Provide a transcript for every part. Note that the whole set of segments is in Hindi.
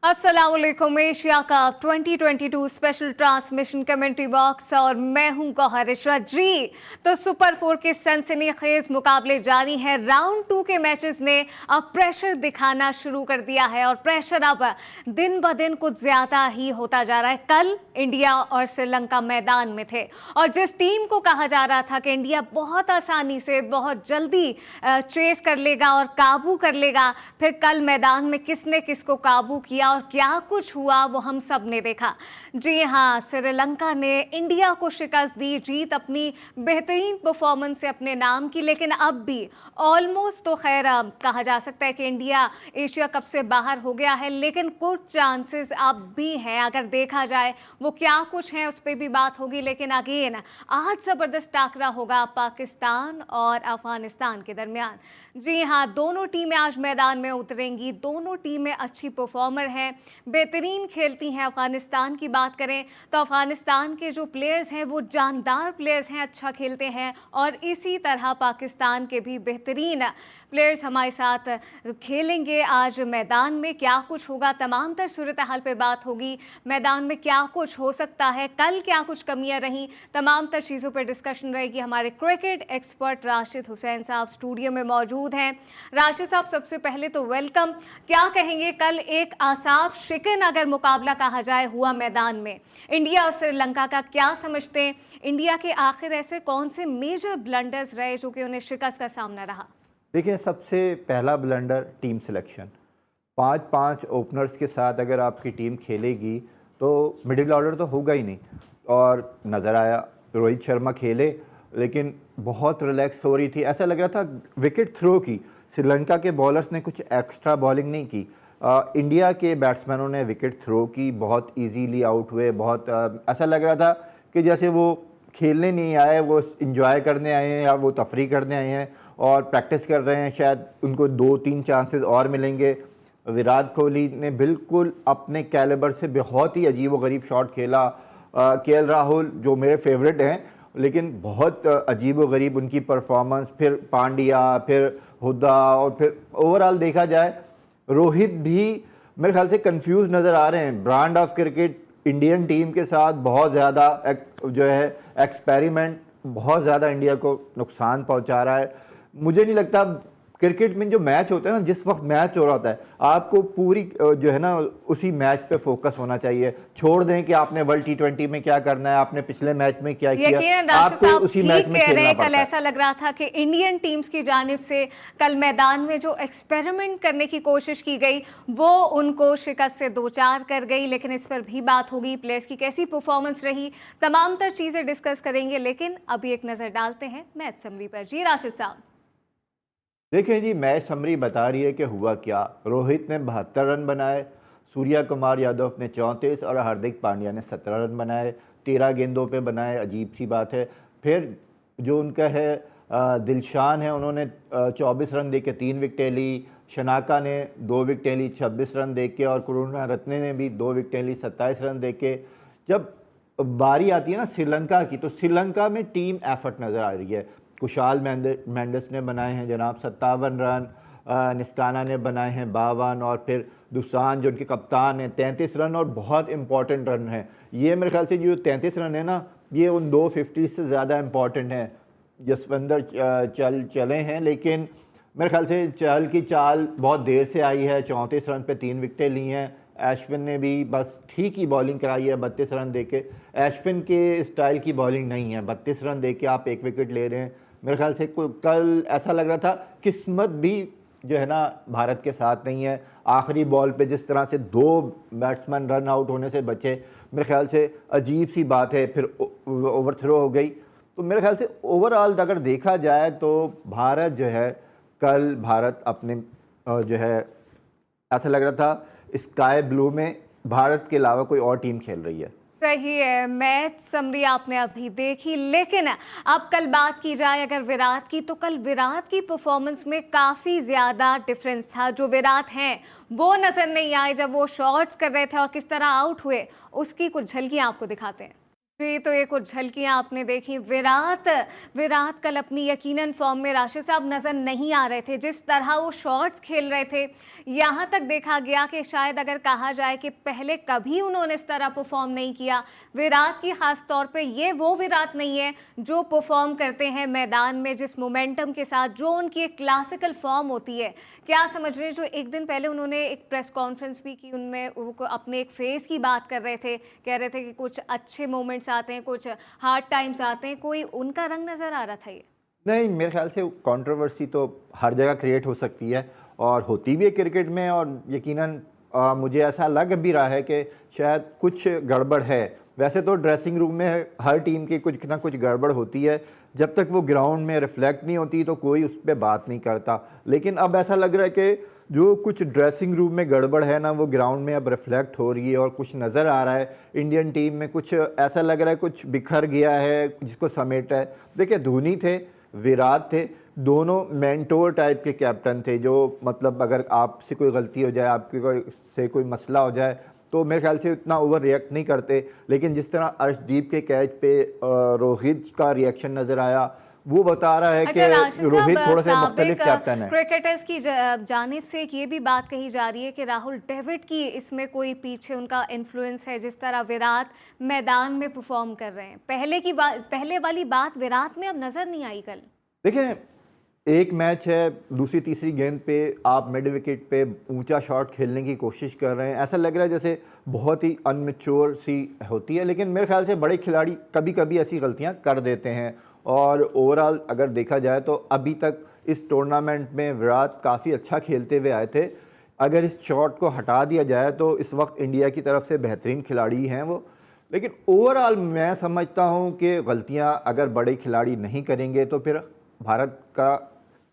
अस्सलामुअलैकुम। Asia cup 2022 special transmission commentary box और मैं हूं गौहर इशरत जी। तो सुपर 4 के सनसनीखेज मुकाबले जारी हैं। राउंड 2 के मैचेस ने अब प्रेशर दिखाना शुरू कर दिया है और प्रेशर अब दिन ब दिन कुछ ज्यादा ही होता जा रहा है। कल इंडिया और श्रीलंका मैदान में थे और जिस टीम को कहा जा रहा था कि इंडिया बहुत आसानी से बहुत जल्दी चेस कर लेगा और काबू कर लेगा, फिर कल मैदान में किसने किसको काबू किया और क्या कुछ हुआ वो हम सब ने देखा। जी हाँ, श्रीलंका ने इंडिया को शिकस्त दी। जीत अपनी बेहतरीन परफॉर्मेंस से अपने नाम की, लेकिन अब भी ऑलमोस्ट तो खैर कहा जा सकता है कि इंडिया एशिया कप से बाहर हो गया है, लेकिन कुछ चांसेस अब भी हैं। अगर देखा जाए वो क्या कुछ है उस पर भी बात होगी, लेकिन अगेन आज ज़बरदस्त टाकरा होगा पाकिस्तान और अफगानिस्तान के दरमियान। जी हाँ, दोनों टीमें आज मैदान में उतरेंगी। दोनों टीमें अच्छी परफॉर्मर हैं, बेहतरीन खेलती हैं। अफगानिस्तान की बात करें तो अफगानिस्तान के जो प्लेयर्स हैं वो जानदार प्लेयर्स हैं, अच्छा खेलते हैं, और इसी तरह पाकिस्तान के भी बेहतरीन प्लेयर्स हमारे साथ खेलेंगे आज मैदान में। क्या कुछ होगा, तमाम तर सूरत हाल पे बात होगी। मैदान में क्या कुछ हो सकता है, कल क्या कुछ कमियां रहीं, तमाम तर चीज़ों पर डिस्कशन रहेगी। हमारे क्रिकेट एक्सपर्ट राशिद हुसैन साहब स्टूडियो में मौजूद हैं। राशिद साहब, सबसे पहले तो वेलकम। क्या कहेंगे, कल एक आसाफ शिकन अगर मुकाबला कहा जाए हुआ मैदान में इंडिया और श्रीलंका का, क्या समझते हैं इंडिया के आखिर ऐसे कौन से मेजर ब्लंडर्स रहे जो कि उन्हें शिकस्त का सामना रहा? देखिए, सबसे पहला ब्लंडर टीम सिलेक्शन। 5-5 ओपनर्स के साथ अगर आपकी टीम खेलेगी तो मिडिल ऑर्डर तो होगा ही नहीं। और नज़र आया रोहित शर्मा खेले लेकिन बहुत रिलैक्स हो रही थी, ऐसा लग रहा था विकेट थ्रो की। श्रीलंका के बॉलर्स ने कुछ एक्स्ट्रा बॉलिंग नहीं की। इंडिया के बैट्समैनों ने विकेट थ्रो की, बहुत इजीली आउट हुए। बहुत ऐसा लग रहा था कि जैसे वो खेलने नहीं आए, वो इंजॉय करने आए हैं या वो तफरी करने आए हैं और प्रैक्टिस कर रहे हैं। शायद उनको 2-3 चांसेस और मिलेंगे। विराट कोहली ने बिल्कुल अपने कैलिबर से बहुत ही अजीब व गरीब शॉट खेला। केएल राहुल जो मेरे फेवरेट हैं, लेकिन बहुत अजीब व गरीब उनकी परफॉर्मेंस। फिर पांड्या, फिर हुड्डा, और फिर ओवरऑल देखा जाए रोहित भी मेरे ख्याल से कंफ्यूज नज़र आ रहे हैं। Brand of cricket Indian team के साथ बहुत ज़्यादा जो है एक्सपेरिमेंट बहुत ज़्यादा इंडिया को नुकसान पहुंचा रहा है। मुझे नहीं लगता क्रिकेट में जो मैच होता है ना, जिस वक्त मैच हो रहा होता है, आपको पूरी जो है ना उसी मैच पे फोकस होना चाहिए। छोड़ दें कि आपने वर्ल्ड T20 में क्या करना है, आपने पिछले मैच में क्या किया, आपको उसी मैच में खेलना पड़ता है। कल ऐसा लग रहा था कि इंडियन टीम्स की जानिब से कल मैदान में जो एक्सपेरिमेंट करने की कोशिश की गई वो उनको शिकस्त से दो चार कर गई, लेकिन इस पर भी बात होगी। प्लेयर्स की कैसी परफॉर्मेंस रही, तमाम तर चीज़ें डिस्कस करेंगे, लेकिन अभी एक नज़र डालते हैं मैच समरी पर। जी राशिद साहब। देखिए जी, मैच समरी बता रही है कि हुआ क्या। रोहित ने 72 रन बनाए, सूर्या कुमार यादव ने 34 और हार्दिक पांड्या ने 17 रन बनाए। 13 गेंदों पे बनाए, अजीब सी बात है। फिर जो उनका है दिलशान है, उन्होंने 24 रन देके 3 विकेटें ली। शनाका ने 2 विकेटें ली 26 रन देके, और करुणारत्ने ने भी 2 विकेटें ली 27 रन देके। जब बारी आती है ना श्रीलंका की, तो श्रीलंका में टीम एफर्ट नज़र आ रही है। कुशाल मेंडिस ने बनाए हैं जनाब 57 रन, निस्ताना ने बनाए हैं 52, और फिर दुसान जो उनके कप्तान हैं 33 रन, और बहुत इंपॉर्टेंट रन है ये। मेरे ख्याल से जो 33 रन है ना, ये उन 250 से ज़्यादा इंपॉर्टेंट हैं। जसविंदर चले हैं, लेकिन मेरे ख्याल से चहल की चाल बहुत देर से आई है। 34 रन पे 3 विकेटें ली हैं। अश्विन ने भी बस ठीक ही बॉलिंग कराई है 32 रन देके। अश्विन के स्टाइल की बॉलिंग नहीं है, 32 रन देके आप 1 विकेट ले रहे हैं। मेरे ख्याल से कल ऐसा लग रहा था किस्मत भी जो है ना भारत के साथ नहीं है। आखिरी बॉल पे जिस तरह से 2 बैट्समैन रन आउट होने से बचे, मेरे ख्याल से अजीब सी बात है। फिर ओवर थ्रो हो गई। तो मेरे ख्याल से ओवरऑल अगर देखा जाए तो भारत जो है कल अपने जो है ऐसा लग रहा था स्काई ब्लू में भारत के अलावा कोई और टीम खेल रही है। सही है, मैच समरी आपने अभी देखी, लेकिन अब कल बात की जाए अगर विराट की, तो कल विराट की परफॉर्मेंस में काफ़ी ज़्यादा डिफरेंस था। जो विराट हैं वो नज़र नहीं आए जब वो शॉट्स कर रहे थे, और किस तरह आउट हुए उसकी कुछ झलकियाँ आपको दिखाते हैं। जी, तो ये कुछ झलकियाँ आपने देखी। विराट विराट कल अपनी यकीनन फॉर्म में राशिद साहब नज़र नहीं आ रहे थे। जिस तरह वो शॉट्स खेल रहे थे, यहाँ तक देखा गया कि शायद अगर कहा जाए कि पहले कभी उन्होंने इस तरह परफॉर्म नहीं किया। विराट की खास तौर पे ये वो विराट नहीं है जो परफॉर्म करते हैं मैदान में जिस मोमेंटम के साथ, जो उनकी एक क्लासिकल फॉर्म होती है। क्या समझ रहे हैं, जो एक दिन पहले उन्होंने एक प्रेस कॉन्फ्रेंस भी की, उनमें वो अपने एक फेस की बात कर रहे थे, कह रहे थे कि कुछ अच्छे मोमेंट्स आते हैं, कुछ हार्ड टाइम्स आते हैं, कोई उनका रंग नजर आ रहा था ये? नहीं, मेरे ख्याल से कंट्रोवर्सी तो हर जगह क्रिएट हो सकती है और होती भी है क्रिकेट में, और यकीनन मुझे ऐसा लग भी रहा है कि शायद कुछ गड़बड़ है। वैसे तो ड्रेसिंग रूम में हर टीम की कुछ ना कुछ गड़बड़ होती है, जब तक वो ग्राउंड में रिफ्लेक्ट नहीं होती तो कोई उस पर बात नहीं करता। लेकिन अब ऐसा लग रहा है कि जो कुछ ड्रेसिंग रूम में गड़बड़ है ना, वो ग्राउंड में अब रिफ्लेक्ट हो रही है और कुछ नज़र आ रहा है। इंडियन टीम में कुछ ऐसा लग रहा है कुछ बिखर गया है जिसको समेटा है। देखिए, धोनी थे, विराट थे, दोनों मेंटोर टाइप के कैप्टन थे, जो मतलब अगर आपसे कोई गलती हो जाए, आपके कोई मसला हो जाए तो मेरे ख्याल से इतना ओवर रिएक्ट नहीं करते। लेकिन जिस तरह अर्शदीप के कैच पे रोहित का रिएक्शन नज़र आया, वो बता रहा है कि रोहित थोड़ा सा मुख्तलिफ कैप्टन है। क्रिकेटर्स की जानिब से एक ये भी बात कही जा रही है कि राहुल द्रविड़ की इसमें कोई पीछे उनका इन्फ्लुएंस है, जिस तरह विराट मैदान में परफॉर्म कर रहे हैं। पहले वाली बात विराट में अब नजर नहीं आई कल। देखें, एक मैच है, दूसरी तीसरी गेंद पे आप मिड विकेट पे ऊंचा शॉट खेलने की कोशिश कर रहे हैं, ऐसा लग रहा है जैसे बहुत ही अनमेच्योर सी होती है। लेकिन मेरे ख्याल से बड़े खिलाड़ी कभी कभी ऐसी गलतियां कर देते हैं, और ओवरऑल अगर देखा जाए तो अभी तक इस टूर्नामेंट में विराट काफ़ी अच्छा खेलते हुए आए थे। अगर इस शॉट को हटा दिया जाए तो इस वक्त इंडिया की तरफ से बेहतरीन खिलाड़ी हैं वो। लेकिन ओवरऑल मैं समझता हूं कि गलतियां अगर बड़े खिलाड़ी नहीं करेंगे तो फिर भारत का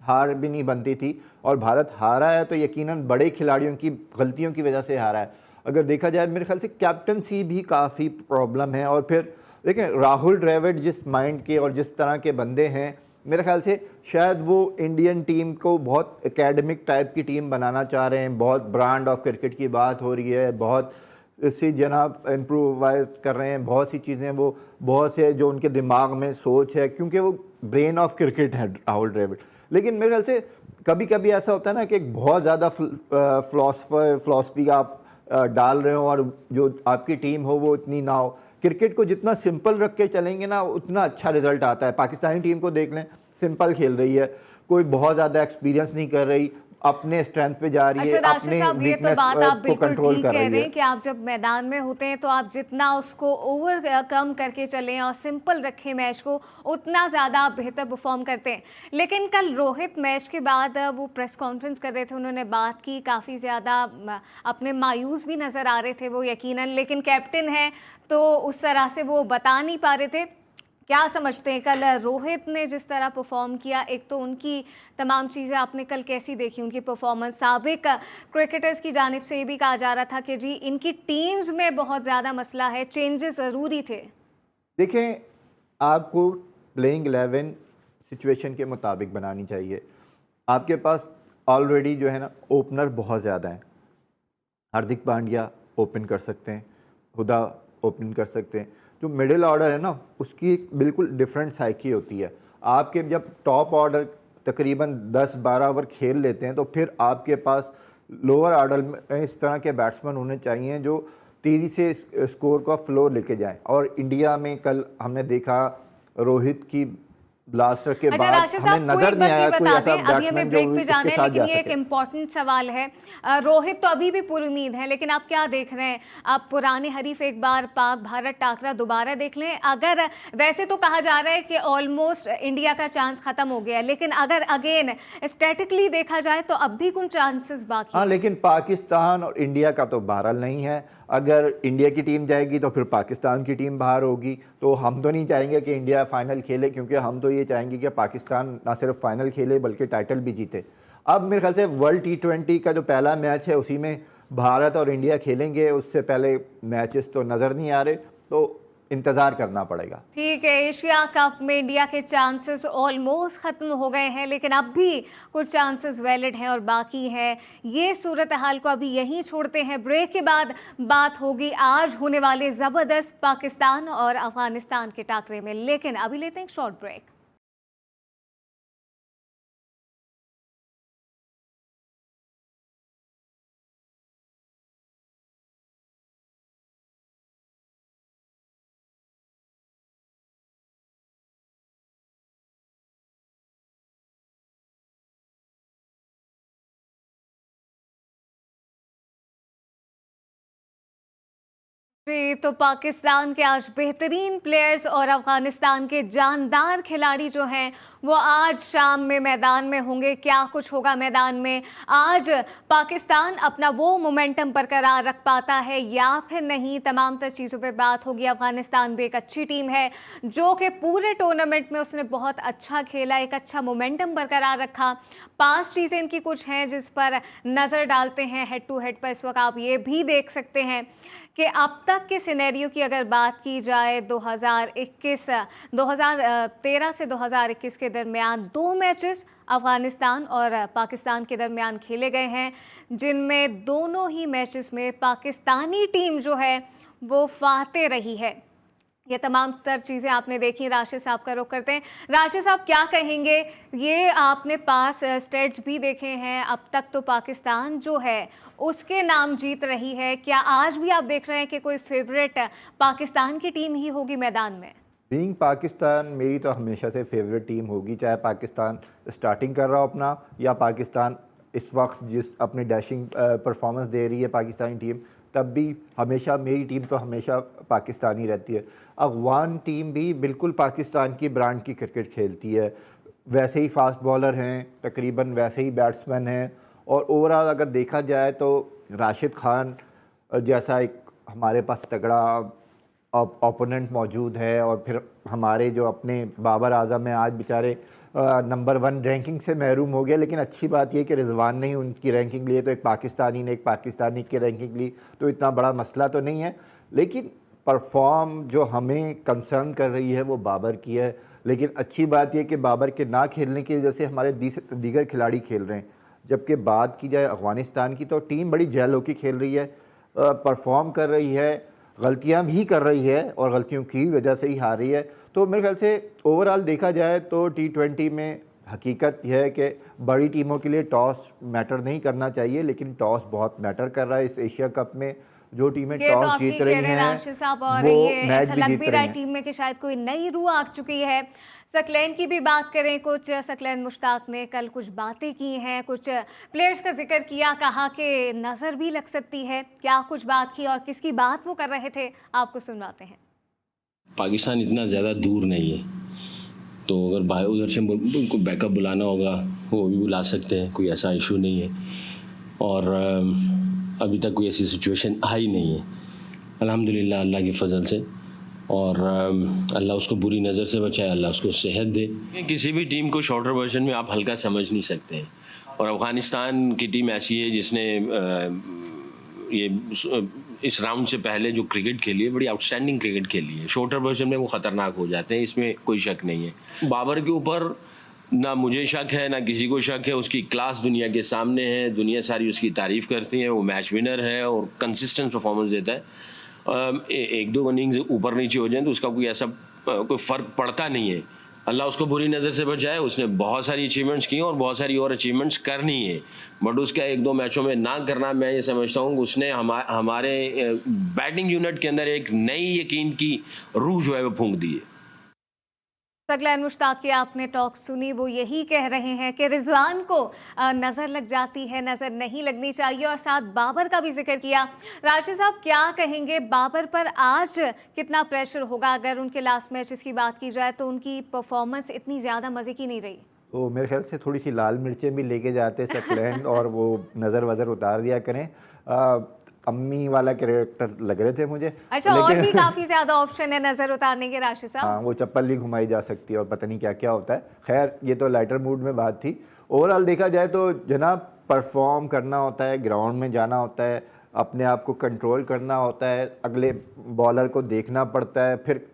हार भी नहीं बनती थी, और भारत हारा है तो यकीनन बड़े खिलाड़ियों की गलतियों की वजह से हारा है। अगर देखा जाए मेरे ख्याल से कैप्टनसी भी काफ़ी प्रॉब्लम है। और फिर देखें, राहुल द्रविड़ जिस माइंड के और जिस तरह के बंदे हैं, मेरे ख्याल से शायद वो इंडियन टीम को बहुत एकेडमिक टाइप की टीम बनाना चाह रहे हैं। बहुत ब्रांड ऑफ क्रिकेट की बात हो रही है, बहुत सी जनाब इम्प्रूवाइज कर रहे हैं, बहुत सी चीज़ें, वो बहुत से जो उनके दिमाग में सोच है, क्योंकि वो ब्रेन ऑफ क्रिकेट है राहुल द्रविड़। लेकिन मेरे ख्याल से कभी कभी ऐसा होता है ना कि एक बहुत ज़्यादा फिलॉसफी आप डाल रहे हो और जो आपकी टीम हो वो इतनी ना हो। क्रिकेट को जितना सिंपल रख के चलेंगे ना, उतना अच्छा रिजल्ट आता है। पाकिस्तानी टीम को देख लें, सिंपल खेल रही है, कोई बहुत ज़्यादा एक्सपीरियंस नहीं कर रही, अपने स्ट्रेंथ पे जा रही है, अपने वीकनेस को कंट्रोल कर रही है। कि आप जब मैदान में होते हैं तो आप जितना उसको ओवरकम करके चलें और सिंपल रखें मैच को, उतना ज़्यादा आप बेहतर परफॉर्म करते हैं। लेकिन कल रोहित मैच के बाद वो प्रेस कॉन्फ्रेंस कर रहे थे, उन्होंने बात की, काफ़ी ज़्यादा अपने मायूस भी नज़र आ रहे थे वो यकीनन, लेकिन कैप्टन है तो उस तरह से वो बता नहीं पा रहे थे। क्या समझते हैं कल रोहित ने जिस तरह परफॉर्म किया, एक तो उनकी तमाम चीज़ें आपने कल कैसी देखी, उनकी परफॉर्मेंस? साबिक क्रिकेटर्स की जानिब से ये भी कहा जा रहा था कि जी इनकी टीम्स में बहुत ज़्यादा मसला है, चेंजेस ज़रूरी थे। देखें, आपको प्लेइंग 11 सिचुएशन के मुताबिक बनानी चाहिए। आपके पास ऑलरेडी जो है ना ओपनर बहुत ज़्यादा हैं। हार्दिक पांड्या ओपन कर सकते हैं, हुदा ओपन कर सकते हैं। जो मिडिल ऑर्डर है ना, उसकी एक बिल्कुल डिफरेंट साइकी होती है। आपके जब टॉप ऑर्डर तकरीबन 10-12 ओवर खेल लेते हैं तो फिर आपके पास लोअर ऑर्डर में इस तरह के बैट्समैन होने चाहिए जो तेज़ी से स्कोर का फ्लो लेके जाएं। और इंडिया में कल हमने देखा रोहित की ब्लास्टर के बाद हमें नजर नहीं आया कोई ऐसा बैट्समैन जो इसके साथ जा सके। लेकिन ये एक इम्पॉर्टेंट सवाल है, रोहित तो अभी भी पूरी उम्मीद है, लेकिन आप क्या देख रहे हैं? आप पुराने हरीफ एक बार पाक भारत टाकरा दोबारा देख लें। अगर वैसे तो कहा जा रहा है कि ऑलमोस्ट इंडिया का चांस खत्म हो गया, लेकिन अगर अगेन स्टैटिकली देखा जाए तो अब भी कुछ चांसेस बाकी। हाँ, लेकिन पाकिस्तान और इंडिया का तो बहरहाल नहीं है। अगर इंडिया की टीम जाएगी तो फिर पाकिस्तान की टीम बाहर होगी। तो हम तो नहीं चाहेंगे कि इंडिया फाइनल खेले, क्योंकि हम तो ये चाहेंगे कि पाकिस्तान ना सिर्फ फाइनल खेले बल्कि टाइटल भी जीते। अब मेरे ख्याल से वर्ल्ड T20 का जो पहला मैच है उसी में भारत और इंडिया खेलेंगे, उससे पहले मैचेस तो नज़र नहीं आ रहे। तो इंतज़ार करना पड़ेगा। ठीक है, एशिया कप में इंडिया के चांसेस ऑलमोस्ट खत्म हो गए हैं, लेकिन अब भी कुछ चांसेस वैलिड हैं और बाकी है। ये सूरत हाल को अभी यहीं छोड़ते हैं। ब्रेक के बाद बात होगी आज होने वाले ज़बरदस्त पाकिस्तान और अफगानिस्तान के टाकरे में, लेकिन अभी लेते हैं एक शॉर्ट ब्रेक। जी, तो पाकिस्तान के आज बेहतरीन प्लेयर्स और अफगानिस्तान के जानदार खिलाड़ी जो हैं वो आज शाम में मैदान में होंगे। क्या कुछ होगा मैदान में, आज पाकिस्तान अपना वो मोमेंटम बरकरार रख पाता है या फिर नहीं, तमाम तर चीज़ों पे बात होगी। अफगानिस्तान भी एक अच्छी टीम है जो कि पूरे टूर्नामेंट में उसने बहुत अच्छा खेला, एक अच्छा मोमेंटम बरकरार रखा। 5 चीज़ें इनकी कुछ हैं जिस पर नज़र डालते हैं हेड टू हेड पर। इस वक्त आप ये भी देख सकते हैं कि अब तक के सिनेरियो की अगर बात की जाए 2013 से 2021 के दरमियान 2 मैचेस अफगानिस्तान और पाकिस्तान के दरमियान खेले गए हैं, जिनमें दोनों ही मैचेस में पाकिस्तानी टीम जो है वो फाते रही है। ये तमाम तर चीज़ें आपने देखी। राशिद साहब का रुख करते हैं। राशिद साहब क्या कहेंगे, ये आपने पास स्टेट्स भी देखे हैं, अब तक तो पाकिस्तान जो है उसके नाम जीत रही है। क्या आज भी आप देख रहे हैं कि कोई फेवरेट पाकिस्तान की टीम ही होगी मैदान में? बीइंग पाकिस्तान मेरी तो हमेशा से फेवरेट टीम होगी, चाहे पाकिस्तान स्टार्टिंग कर रहा हो अपना या पाकिस्तान इस वक्त जिस अपनी डैशिंग परफॉर्मेंस दे रही है पाकिस्तानी टीम, तब भी हमेशा मेरी टीम तो हमेशा पाकिस्तानी रहती है। अफगान टीम भी बिल्कुल पाकिस्तान की ब्रांड की क्रिकेट खेलती है, वैसे ही फास्ट बॉलर हैं, तकरीबन वैसे ही बैट्समैन हैं, और ओवरऑल अगर देखा जाए तो राशिद खान जैसा एक हमारे पास तगड़ा ओपोनेंट मौजूद है, और फिर हमारे जो अपने बाबर आजम हैं आज बेचारे नंबर 1 रैंकिंग से महरूम हो गया। लेकिन अच्छी बात यह कि रिजवान ने ही उनकी रैंकिंग ली है, तो एक पाकिस्तानी ने एक पाकिस्तानी की रैंकिंग ली, तो इतना बड़ा मसला तो नहीं है। लेकिन परफॉर्म जो हमें कंसर्न कर रही है वो बाबर की है। लेकिन अच्छी बात यह कि बाबर के ना खेलने की वजह से हमारे दीगर खिलाड़ी खेल रहे हैं। जबकि बात की जाए अफ़गानिस्तान की तो टीम बड़ी जेल होकर खेल रही है, परफॉर्म कर रही है, गलतियां भी कर रही है और गलतियों की वजह से ही हार रही है। तो मेरे ख्याल से ओवरऑल देखा जाए तो T20 में हकीकत यह है कि बड़ी टीमों के लिए टॉस मैटर नहीं करना चाहिए, लेकिन टॉस बहुत मैटर कर रहा है इस एशिया कप में। जो टीमें टॉस जीत रही हैं वो मैच भी जीत रही हैं। टीम में कि शायद कोई नई रूह आ चुकी है। सकलैन की भी बात करें, कुछ सकलैन मुश्ताक ने कल कुछ बातें की हैं, कुछ प्लेयर्स का जिक्र किया, कहा कि नज़र भी लग सकती है। क्या कुछ बात की और किसकी बात वो कर रहे थे, आपको सुनवाते हैं। पाकिस्तान इतना ज़्यादा दूर नहीं है, तो अगर उधर से उनको बैकअप बुलाना होगा वो भी बुला सकते हैं, कोई ऐसा इशू नहीं है। और अभी तक कोई ऐसी सिचुएशन आई नहीं है अल्हम्दुलिल्लाह अल्लाह के फजल से। और अल्लाह उसको बुरी नज़र से बचाए, अल्लाह उसको सेहत दे। किसी भी टीम को शॉर्टर वर्जन में आप हल्का समझ नहीं सकते हैं, और अफ़गानिस्तान की टीम ऐसी है जिसने ये इस राउंड से पहले जो क्रिकेट खेली है बड़ी आउटस्टैंडिंग क्रिकेट खेली है। शॉर्टर वर्जन में वो ख़तरनाक हो जाते हैं, इसमें कोई शक नहीं है। बाबर के ऊपर ना मुझे शक है ना किसी को शक है, उसकी क्लास दुनिया के सामने है, दुनिया सारी उसकी तारीफ़ करती है, वो मैच विनर है और कंसिस्टेंट परफॉर्मेंस देता है। एक दो इनिंग्स ऊपर नीचे हो जाए तो उसका कोई ऐसा कोई फ़र्क पड़ता नहीं है। अल्लाह उसको बुरी नज़र से बचाए। उसने बहुत सारी अचीवमेंट्स की और बहुत सारी और अचीवमेंट्स करनी है, बट उसका 1-2 मैचों में ना करना, मैं ये समझता हूँ उसने हमारे बैटिंग यूनिट के अंदर एक नई यकीन की रूह जो है वो फूंक दी है। सकलैन मुश्ताक की आपने टॉक सुनी, वो यही कह रहे हैं कि रिजवान को नज़र लग जाती है, नज़र नहीं लगनी चाहिए, और साथ बाबर का भी जिक्र किया। राशिद साहब क्या कहेंगे, बाबर पर आज कितना प्रेशर होगा? अगर उनके लास्ट मैचेस की बात की जाए तो उनकी परफॉर्मेंस इतनी ज़्यादा मज़े की नहीं रही। तो मेरे ख्याल से थोड़ी सी लाल मिर्चें भी लेके जाते सकलैन और वो नज़र वज़र उतार दिया करें। अम्मी वाला कैरेक्टर लग रहे थे मुझे। अच्छा, और भी काफी ज्यादा ऑप्शन है नजर उतारने के राशिद साहब। हाँ, वो चप्पल भी घुमाई जा सकती है और पता नहीं क्या क्या होता है। खैर, ये तो लाइटर मूड में बात थी। ओवरऑल देखा जाए तो जनाब परफॉर्म करना होता है, ग्राउंड में जाना होता है, अपने आप को कंट्रोल करना होता है, अगले बॉलर को देखना पड़ता है, फिर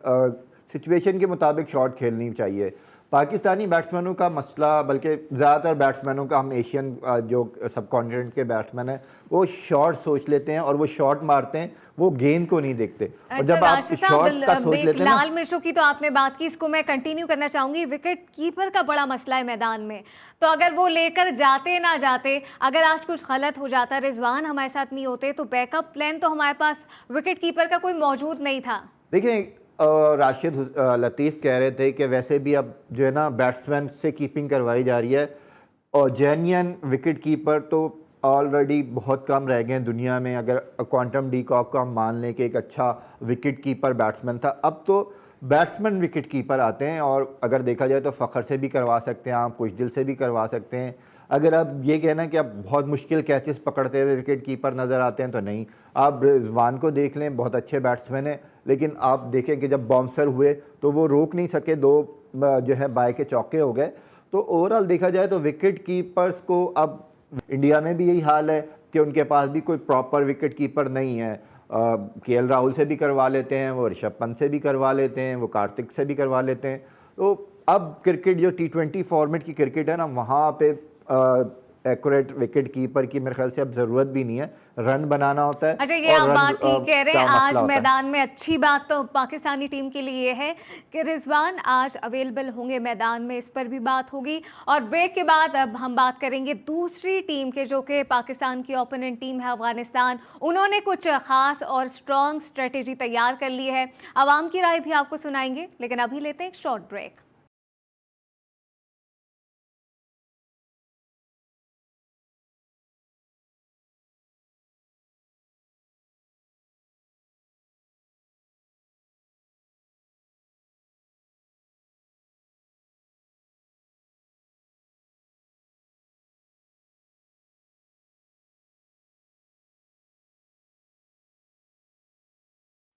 सिचुएशन के मुताबिक शॉट खेलनी चाहिए। पाकिस्तानी बैट्समैनों का मसला, बल्कि ज़्यादातर बैट्समैनों का, हम एशियन जो सब कॉन्टिनेंट के बैट्समैन हैं वो शॉट सोच लेते हैं और वो शॉट मारते हैं, वो गेंद को नहीं देखते। और जब आप शॉट का सोच लेते हैं ना, लाल मिर्चों की तो आपने बात की, इसको मैं कंटिन्यू करना चाहूंगी। विकेट कीपर का बड़ा मसला है मैदान में, तो अगर वो लेकर जाते ना जाते, अगर आज कुछ गलत हो जाता, रिजवान हमारे साथ नहीं होते, तो बैकअप प्लान तो हमारे पास विकेट कीपर का कोई मौजूद नहीं था। देखिए राशिद लतीफ़ कह रहे थे कि वैसे भी अब जो है ना बैट्समैन से कीपिंग करवाई जा रही है और जेन्युइन विकेट कीपर तो ऑलरेडी बहुत कम रह गए हैं दुनिया में। अगर क्वांटम डी कॉक को हम मान लें कि एक अच्छा विकेट कीपर बैट्समैन था, अब तो बैट्समैन विकेट कीपर आते हैं। और अगर देखा जाए तो फ़खर से भी करवा सकते हैं, आप खुशदिल से भी करवा सकते हैं। अगर आप ये कहना कि आप बहुत मुश्किल कैचेस पकड़ते हुए विकेट कीपर नज़र आते हैं तो नहीं। आप रिजवान को देख लें, बहुत अच्छे बैट्समैन हैं, लेकिन आप देखें कि जब बाउंसर हुए तो वो रोक नहीं सके, 2 जो है बाय के चौके हो गए। तो ओवरऑल देखा जाए तो विकेट कीपर्स को अब इंडिया में भी यही हाल है कि उनके पास भी कोई प्रॉपर विकेट कीपर नहीं है। केएल राहुल से भी करवा लेते हैं, वो ऋषभ पंत से भी करवा लेते हैं, वो कार्तिक से भी करवा लेते हैं। तो अब क्रिकेट जो T20 फॉर्मेट की क्रिकेट है ना, वहाँ पे एक्यूरेट विकेट कीपर की मेरे ख्याल से अब ज़रूरत भी नहीं है, रन बनाना होता है। अच्छा, ये आप बात ठीक कह रहे हैं। आज मैदान में अच्छी बात तो पाकिस्तानी टीम के लिए ये है कि रिजवान आज अवेलेबल होंगे मैदान में, इस पर भी बात होगी। और ब्रेक के बाद अब हम बात करेंगे दूसरी टीम के, जो कि पाकिस्तान की ओपोनेंट टीम है अफगानिस्तान। उन्होंने कुछ खास और स्ट्रॉन्ग स्ट्रेटेजी तैयार कर ली है, आवाम की राय भी आपको सुनाएंगे, लेकिन अभी लेते हैं एक short break.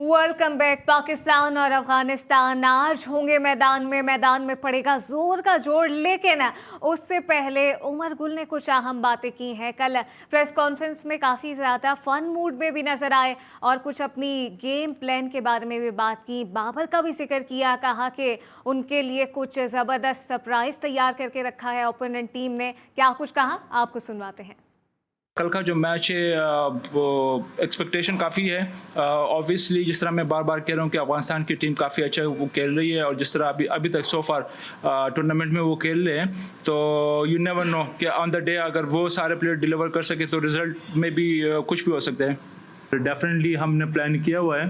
Welcome back. Pakistan और अफगानिस्तान आज होंगे मैदान में, मैदान में पड़ेगा जोर का जोर। लेकिन उससे पहले उमर गुल ने कुछ अहम बातें की हैं। कल प्रेस कॉन्फ्रेंस में काफ़ी ज़्यादा फन मूड में भी नजर आए और कुछ अपनी गेम प्लान के बारे में भी बात की। बाबर का भी जिक्र किया, कहा कि उनके लिए कुछ ज़बरदस्त सरप्राइज़ तैयार करके रखा है ओपोनेंट टीम ने। क्या कुछ कहा, आपको सुनवाते हैं। कल का जो मैच है वो एक्सपेक्टेशन काफ़ी है। ऑब्वियसली जिस तरह मैं बार बार कह रहा हूँ कि अफगानिस्तान की टीम काफ़ी अच्छा वो खेल रही है और जिस तरह अभी तक सो फार टूर्नामेंट में वो खेल रहे हैं, तो यू नेवर नो कि ऑन द डे अगर वो सारे प्लेयर डिलीवर कर सके तो रिजल्ट में भी कुछ भी हो सकता है। डेफिनेटली हमने प्लान किया हुआ है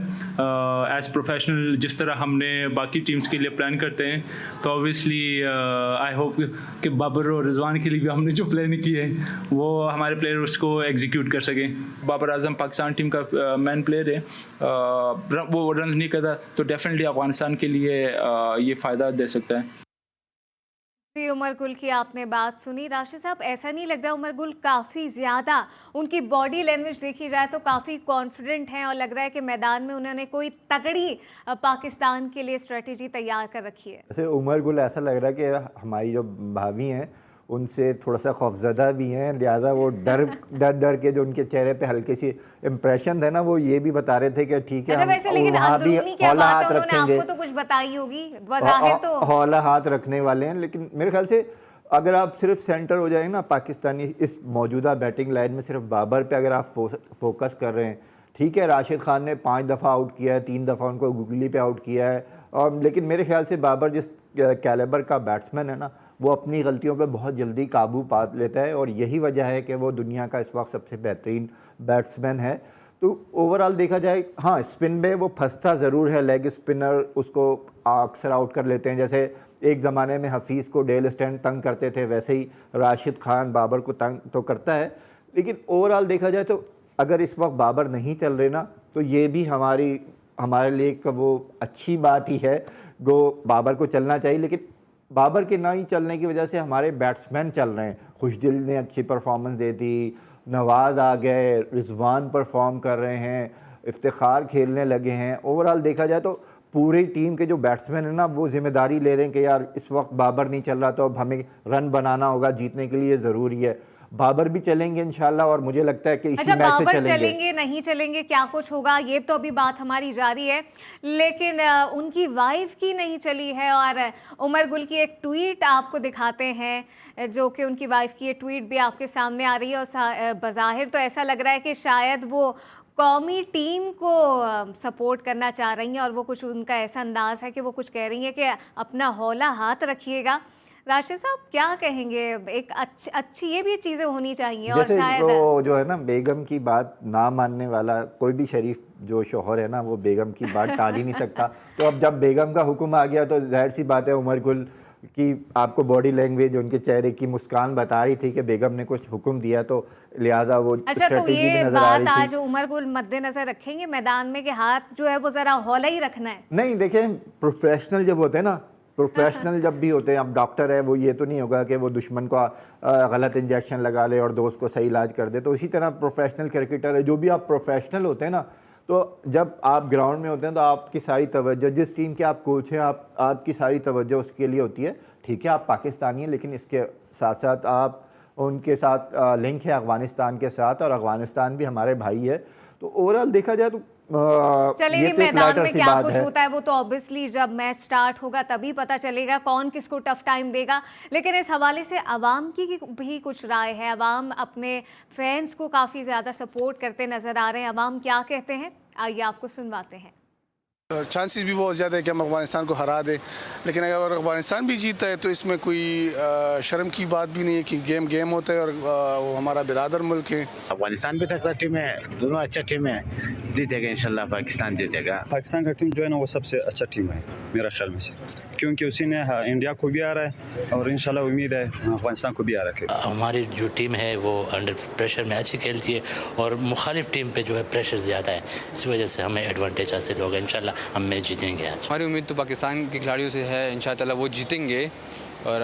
एज प्रोफेशनल, जिस तरह हमने बाकी टीम्स के लिए प्लान करते हैं। तो ऑब्वियसली आई होप कि बाबर और रिजवान के लिए भी हमने जो प्लान की है वो हमारे प्लेयर उसको एग्जीक्यूट कर सकें। बाबर आजम पाकिस्तान टीम का मेन प्लेयर है, वो रन नहीं करता तो डेफिनेटली अफगानिस्तान के लिए ये फ़ायदा दे सकता है। उमर गुल की आपने बात सुनी। राशिद साहब, ऐसा नहीं लग रहा उमर गुल काफ़ी ज़्यादा, उनकी बॉडी लैंग्वेज देखी जाए तो काफ़ी कॉन्फिडेंट हैं और लग रहा है कि मैदान में उन्होंने कोई तगड़ी पाकिस्तान के लिए स्ट्रेटेजी तैयार कर रखी है। वैसे उमर गुल ऐसा लग रहा है कि हमारी जो भाभी हैं उनसे थोड़ा सा खौफजदा भी हैं, लिहाजा वो डर के जो उनके चेहरे पे हल्के सी इम्प्रेशन है ना, वो ये भी बता रहे थे कि ठीक है हम वहाँ भी हौला हाथ रखेंगे। आपको तो कुछ बताई होगी, तो हौला हाथ रखने वाले हैं। लेकिन मेरे ख्याल से अगर आप सिर्फ सेंटर हो जाएंगे ना पाकिस्तानी इस मौजूदा बैटिंग लाइन में, सिर्फ बाबर पे अगर आप फोकस कर रहे हैं, ठीक है राशिद खान ने 5 दफ़ा आउट किया है, 3 दफ़ा उनको गुगली पे आउट किया है, और लेकिन मेरे ख्याल से बाबर जिस कैलिबर का बैट्समैन है ना, वो अपनी गलतियों पे बहुत जल्दी काबू पा लेता है और यही वजह है कि वो दुनिया का इस वक्त सबसे बेहतरीन बैट्समैन है। तो ओवरऑल देखा जाए, हाँ स्पिन में वो फंसता ज़रूर है, लेग स्पिनर उसको अक्सर आउट कर लेते हैं। जैसे एक ज़माने में हफीज़ को डेल स्टैंड तंग करते थे, वैसे ही राशिद खान बाबर को तंग तो करता है। लेकिन ओवरऑल देखा जाए तो अगर इस वक्त बाबर नहीं चल रहे ना, तो ये भी हमारे लिए एक वो अच्छी बात ही है। बाबर को चलना चाहिए, लेकिन बाबर के ना ही चलने की वजह से हमारे बैट्समैन चल रहे हैं। खुशदिल ने अच्छी परफॉर्मेंस दे दी, नवाज़ आ गए, रिजवान परफॉर्म कर रहे हैं, इफ्तिखार खेलने लगे हैं। ओवरऑल देखा जाए तो पूरी टीम के जो बैट्समैन हैं ना, वो जिम्मेदारी ले रहे हैं कि यार इस वक्त बाबर नहीं चल रहा तो अब हमें रन बनाना होगा, जीतने के लिए ज़रूरी है। बाबर भी चलेंगे इंशाल्लाह, और मुझे लगता है कि इसी अच्छा, मैच से बाबर चलेंगे। चलेंगे नहीं चलेंगे क्या कुछ होगा ये तो अभी बात हमारी जारी है, लेकिन उनकी वाइफ की नहीं चली है। और उमर गुल की एक ट्वीट आपको दिखाते हैं, जो कि उनकी वाइफ की ये ट्वीट भी आपके सामने आ रही है। और बज़ाहिर तो ऐसा लग रहा है कि शायद वो कौमी टीम को सपोर्ट करना चाह रही हैं, और वो कुछ उनका ऐसा अंदाज है कि वो कुछ कह रही हैं कि अपना हौला हाथ रखिएगा। राशिद साहब क्या कहेंगे, एक अच्छी ये भी चीज़ें होनी चाहिए। और जैसे शायद वो जो है ना, बेगम की बात ना मानने वाला कोई भी शरीफ जो शोहर है ना, वो बेगम की बात टाल ही नहीं सकता। तो अब जब बेगम का हुक्म आ गया तो जाहिर सी बात है, उमर गुल की आपको बॉडी लैंग्वेज, उनके चेहरे की मुस्कान बता रही थी कि बेगम ने कुछ हुक्म दिया, तो लिहाजा वो अच्छा, तो स्ट्रेटेजी ये भी नजर आ बात रही आज थी। उमर गुल मद्देनजर रखेंगे मैदान में कि हाथ जो है वो जरा हौला ही रखना है। नहीं देखें, प्रोफेशनल जब होते हैं ना, प्रोफेशनल जब भी होते हैं, अब डॉक्टर है वो ये तो नहीं होगा कि वो दुश्मन को गलत इंजेक्शन लगा ले और दोस्त को सही इलाज कर दे। तो इसी तरह प्रोफेशनल क्रिकेटर है, जो भी आप प्रोफेशनल होते हैं ना, तो जब आप ग्राउंड में होते हैं तो आपकी सारी तवज्जो, जिस टीम के आप कोच हैं, आपकी सारी तवज्जो उसके लिए होती है। ठीक है, आप पाकिस्तानी हैं, लेकिन इसके साथ साथ आप उनके साथ लिंक है अफगानिस्तान के साथ, और अफगानिस्तान भी हमारे भाई है। तो ओवरऑल देखा जाए तो चलिए, ये तो एक मैदान लाइटर में सी क्या बात कुछ है। होता है वो तो ऑब्वियसली जब मैच स्टार्ट होगा तभी पता चलेगा कौन किसको टफ टाइम देगा। लेकिन इस हवाले से अवाम की भी कुछ राय है। अवाम अपने फैंस को काफ़ी ज़्यादा सपोर्ट करते नज़र आ रहे हैं। अवाम क्या कहते हैं, आइए आपको सुनवाते हैं। चांसेस भी बहुत ज़्यादा है कि हम अफगानिस्तान को हरा दें, लेकिन अगर अफगानिस्तान भी जीता है तो इसमें कोई शर्म की बात भी नहीं है कि गेम होता है, और वो हमारा बिरादर मुल्क है। अफगानिस्तान भी तगड़ा टीम है, दोनों अच्छा टीम है, जीतेगा इंशाल्लाह, पाकिस्तान जीतेगा। पाकिस्तान का टीम जो है ना वो सबसे अच्छा टीम है मेरा ख्याल में से, क्योंकि उसी ने इंडिया को भी आ रहा है और इंशाल्लाह उम्मीद है अफगानिस्तान को भी आ रहा है। हमारी जो टीम है वो अंडर प्रेशर में अच्छी खेलती है, और मुखालिफ टीम पे जो है प्रेशर ज़्यादा है, इस वजह से हमें एडवांटेज हासिल होगा। इंशाल्लाह हम मैच जीतेंगे आज। हमारी उम्मीद तो पाकिस्तान के खिलाड़ियों से है, इंशाअल्लाह वो जीतेंगे। और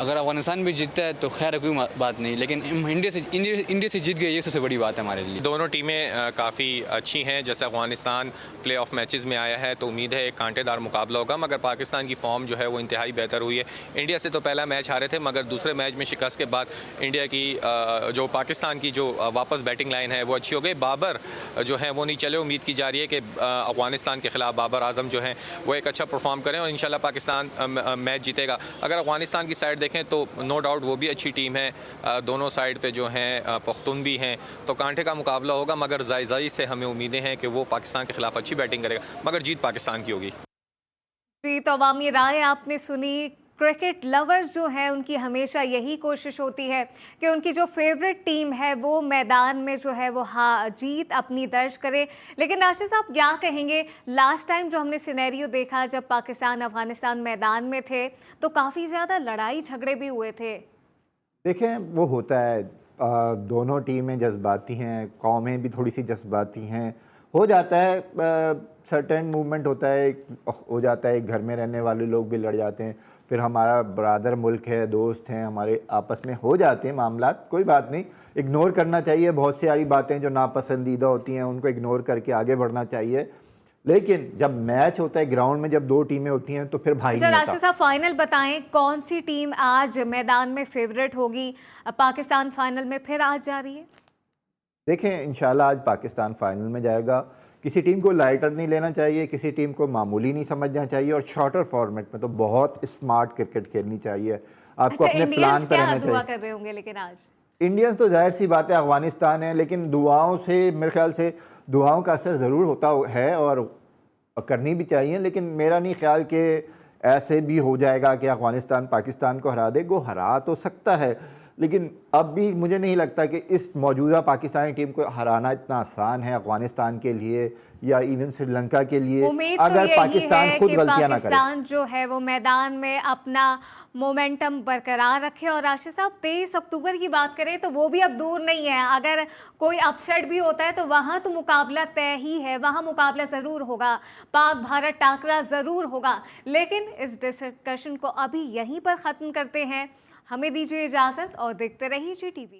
अगर अफगानिस्तान भी जीतता है तो खैर कोई बात नहीं, लेकिन इंडिया से जीत गए ये सबसे बड़ी बात है हमारे लिए। दोनों टीमें काफ़ी अच्छी हैं। जैसे अफगानिस्तान प्ले ऑफ मैचेस में आया है तो उम्मीद है एक कांटेदार मुकाबला होगा, मगर पाकिस्तान की फॉर्म जो है वो इंतहाई बेहतर हुई है। इंडिया से तो पहला मैच हारे थे, मगर दूसरे मैच में शिकस्त के बाद इंडिया की जो पाकिस्तान की जो वापस बैटिंग लाइन है वो अच्छी हो गई। बाबर जो है वो नहीं चले, उम्मीद की जा रही है कि अफगानिस्तान के खिलाफ बाबर आजम जो है वो एक अच्छा परफॉर्म करें और इंशाल्लाह पाकिस्तान मैच जीतेगा। अगर अफगानिस्तान की साइड देखें तो नो डाउट वो भी अच्छी टीम है, दोनों साइड पे जो हैं पख्तून भी हैं, तो कांटे का मुकाबला होगा, मगर ज़ाई से हमें उम्मीदें हैं कि वो पाकिस्तान के खिलाफ अच्छी बैटिंग करेगा, मगर जीत पाकिस्तान की होगी। जी, तो अवामी राय आपने सुनी। क्रिकेट लवर्स जो हैं उनकी हमेशा यही कोशिश होती है कि उनकी जो फेवरेट टीम है वो मैदान में जो है वो जीत अपनी दर्ज करे। लेकिन राशिद साहब क्या कहेंगे, लास्ट टाइम जो हमने सिनेरियो देखा जब पाकिस्तान अफगानिस्तान मैदान में थे तो काफ़ी ज़्यादा लड़ाई झगड़े भी हुए थे। देखें, वो होता है, दोनों टीमें जज्बाती हैं, कौमें भी थोड़ी सी जज्बाती हैं, हो जाता है, सर्टेन मूवमेंट होता है, हो जाता है, घर में रहने वाले लोग भी लड़ जाते हैं, फिर हमारा ब्रादर मुल्क है, दोस्त हैं, हमारे आपस में हो जाते हैं मामलात, कोई बात नहीं, इग्नोर करना चाहिए। बहुत सारी बातें जो नापसंदीदा होती हैं उनको इग्नोर करके आगे बढ़ना चाहिए। लेकिन जब मैच होता है ग्राउंड में, जब दो टीमें होती हैं तो फिर भाई नहीं होता। राशिद साहब फाइनल बताएं, कौन सी टीम आज मैदान में फेवरेट होगी? पाकिस्तान फाइनल में फिर आज जा रही है। देखें, इंशाल्लाह आज पाकिस्तान फाइनल में जाएगा। किसी टीम को लाइटर नहीं लेना चाहिए, किसी टीम को मामूली नहीं समझना चाहिए, और शॉर्टर फॉर्मेट में तो बहुत स्मार्ट क्रिकेट खेलनी चाहिए। आपको अपने प्लान पर रहना दुआ चाहिए। कर रहे होंगे लेकिन आज इंडियंस तो जाहिर सी बात है अफगानिस्तान है, लेकिन दुआओं से, मेरे ख्याल से दुआओं का असर ज़रूर होता है और करनी भी चाहिए। लेकिन मेरा नहीं ख्याल कि ऐसे भी हो जाएगा कि अफगानिस्तान पाकिस्तान को हरा दे। वो हरा तो सकता है, लेकिन अब भी मुझे नहीं लगता कि इस मौजूदा पाकिस्तानी टीम को हराना इतना आसान है अफगानिस्तान के लिए या इवन श्रीलंका के लिए, अगर तो पाकिस्तान खुद गलतियां ना करे। पाकिस्तान जो है वो मैदान में अपना मोमेंटम बरकरार रखे। और राशिद साहब 23 अक्टूबर की बात करें तो वो भी अब दूर नहीं है। अगर कोई अपसेट भी होता है तो वहाँ तो मुकाबला तय ही है, वहाँ मुकाबला ज़रूर होगा, पाक भारत टाकरा ज़रूर होगा। लेकिन इस डिस्कशन को अभी यहीं पर ख़त्म करते हैं। हमें दीजिए इजाज़त और देखते रहिए GTV।